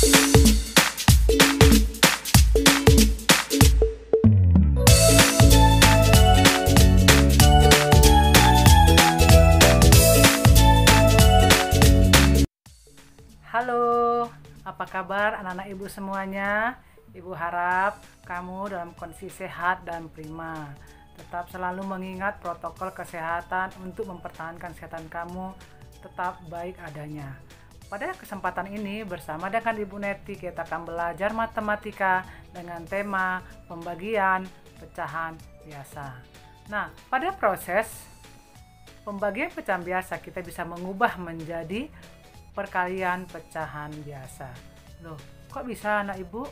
Halo, apa kabar anak-anak ibu semuanya? Ibu harap kamu dalam kondisi sehat dan prima. Tetap selalu mengingat protokol kesehatan untuk mempertahankan kesehatan kamu tetap baik adanya. Pada kesempatan ini bersama dengan Ibu Neti kita akan belajar matematika dengan tema pembagian pecahan biasa. Nah, pada proses pembagian pecahan biasa kita bisa mengubah menjadi perkalian pecahan biasa. Loh, kok bisa anak ibu?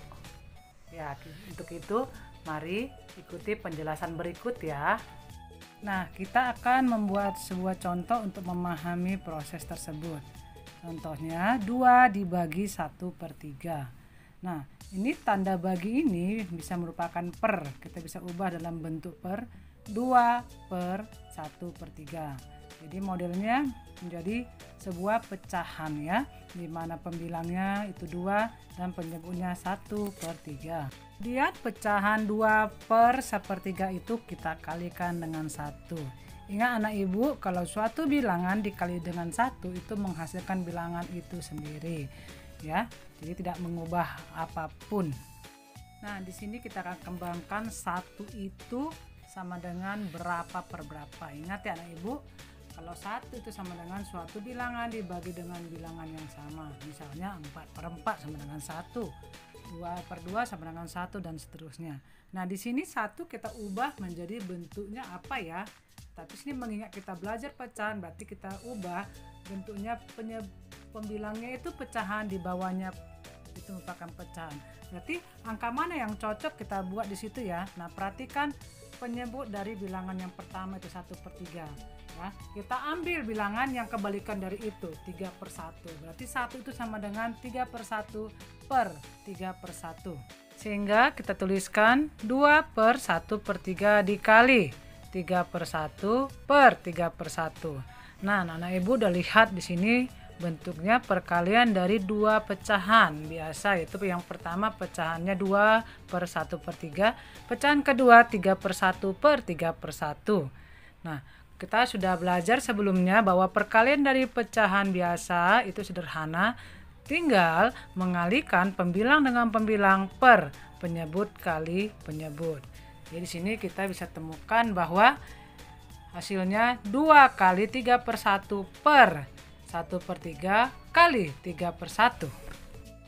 Ya, untuk itu mari ikuti penjelasan berikut ya. Nah, kita akan membuat sebuah contoh untuk memahami proses tersebut. Contohnya 2 dibagi 1/3. Nah, ini tanda bagi ini bisa merupakan per. Kita bisa ubah dalam bentuk per 2/1/3. Jadi modelnya menjadi sebuah pecahan ya, di mana pembilangnya itu 2 dan penyebutnya 1/3. Lihat pecahan 2/1/3 itu kita kalikan dengan 1. Ingat anak ibu, kalau suatu bilangan dikali dengan 1 itu menghasilkan bilangan itu sendiri ya. Jadi tidak mengubah apapun. Nah, di sini kita akan kembangkan 1 itu sama dengan berapa per berapa. Ingat ya anak ibu, kalau 1 itu sama dengan suatu bilangan dibagi dengan bilangan yang sama. Misalnya 4/4 sama dengan 1, 2/2 sama dengan 1 dan seterusnya. Nah, di sini 1 kita ubah menjadi bentuknya apa ya? Tapi sini mengingat kita belajar pecahan, berarti kita ubah bentuknya pembilangnya itu pecahan, di bawahnya itu merupakan pecahan. Berarti angka mana yang cocok kita buat di situ ya. Nah, perhatikan penyebut dari bilangan yang pertama itu 1/3. Ya, kita ambil bilangan yang kebalikan dari itu 3/1. Berarti 1 itu sama dengan 3/1 per 3/1. Sehingga kita tuliskan 2/1/3 dikali 3/1 per 3/1. Nah, anak-anak ibu udah lihat di sini bentuknya perkalian dari 2 pecahan biasa, yaitu yang pertama pecahannya 2/1/3, pecahan kedua 3/1 per 3/1. Nah, kita sudah belajar sebelumnya bahwa perkalian dari pecahan biasa itu sederhana, tinggal mengalihkan pembilang dengan pembilang per penyebut kali penyebut. Jadi di sini kita bisa temukan bahwa hasilnya 2 kali 3/1 per 1/3 kali 3/1.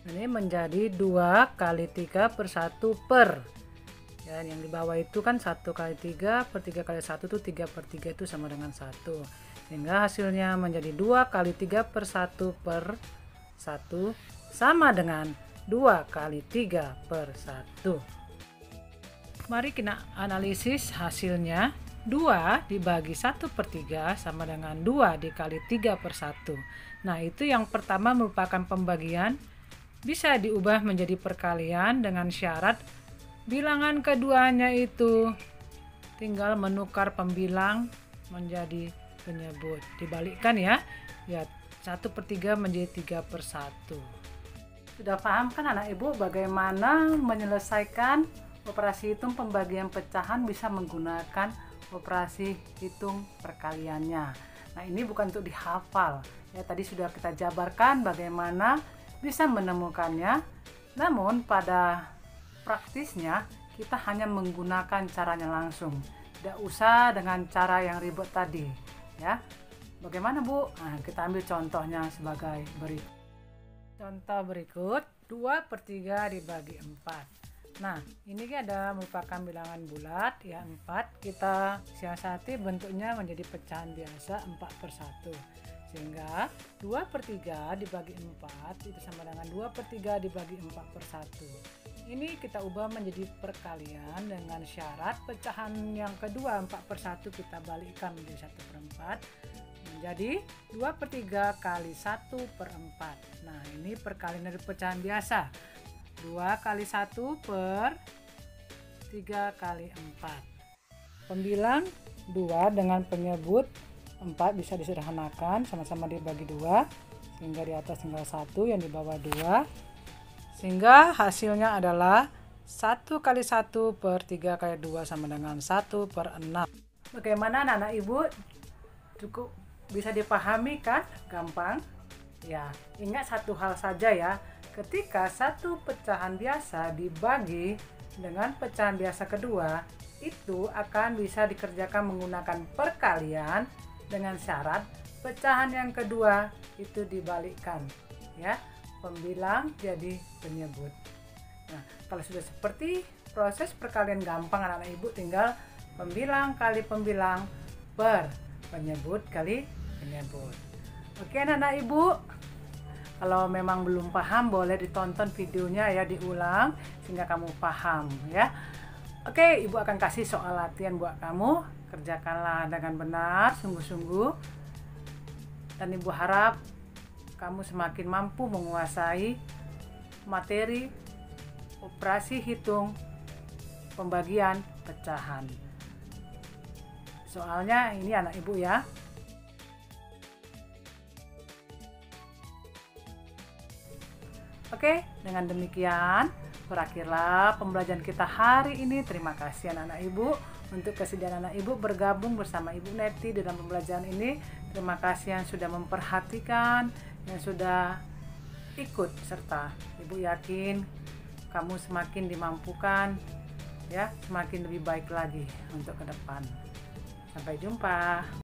Ini menjadi 2 kali 3/1 per. Dan yang di bawah itu kan 1 kali 3 per 3 kali 1 itu 3/3 itu sama dengan 1. Sehingga hasilnya menjadi 2 kali 3/1 per 1 sama dengan 2 kali 3/1. Mari kita analisis hasilnya. 2 dibagi 1/3 sama dengan 2 dikali 3/1. Nah, itu yang pertama merupakan pembagian. Bisa diubah menjadi perkalian dengan syarat bilangan keduanya itu tinggal menukar pembilang menjadi penyebut. Dibalikkan ya. Ya, 1/3 menjadi 3/1. Sudah paham kan anak ibu bagaimana menyelesaikan operasi hitung pembagian pecahan bisa menggunakan operasi hitung perkaliannya. Nah, ini bukan untuk dihafal. Ya, tadi sudah kita jabarkan bagaimana bisa menemukannya. Namun pada praktisnya kita hanya menggunakan caranya langsung, tidak usah dengan cara yang ribet tadi ya. Bagaimana Bu? Nah, kita ambil contohnya sebagai berikut. Contoh berikut 2/3 dibagi 4. Nah, ini ada merupakan bilangan bulat ya, 4. Kita siasati bentuknya menjadi pecahan biasa 4/1. Sehingga 2/3 dibagi 4 itu sama dengan 2/3 dibagi 4/1. Ini kita ubah menjadi perkalian dengan syarat pecahan yang kedua 4/1 kita balikkan menjadi 1/4 menjadi 2/3 kali 1/4. Nah, ini perkalian dari pecahan biasa. 2 kali 1 per 3 kali 4. Pembilang 2 dengan penyebut 4 bisa disederhanakan, sama-sama dibagi 2 sehingga di atas tinggal 1, yang di bawah 2. Sehingga hasilnya adalah 1 kali 1 per 3 kali 2 sama dengan 1 per 6. Bagaimana anak-anak ibu? Cukup bisa dipahami kan? Gampang? Ya, ingat satu hal saja ya. Ketika satu pecahan biasa dibagi dengan pecahan biasa kedua, itu akan bisa dikerjakan menggunakan perkalian dengan syarat pecahan yang kedua itu dibalikkan, ya. Pembilang jadi penyebut. Nah, kalau sudah seperti proses perkalian gampang anak-anak ibu, tinggal pembilang kali pembilang per penyebut kali penyebut. Oke anak-anak ibu, kalau memang belum paham boleh ditonton videonya ya, diulang sehingga kamu paham ya. Oke, ibu akan kasih soal latihan buat kamu, kerjakanlah dengan benar, sungguh-sungguh, dan ibu harap kamu semakin mampu menguasai materi operasi hitung pembagian pecahan. Soalnya ini anak ibu ya. Oke, dengan demikian berakhirlah pembelajaran kita hari ini. Terima kasih anak-anak ibu untuk kesediaan anak ibu bergabung bersama Ibu Neti dalam pembelajaran ini. Terima kasih yang sudah memperhatikan, yang sudah ikut serta. Ibu yakin kamu semakin dimampukan ya, semakin lebih baik lagi untuk ke depan. Sampai jumpa.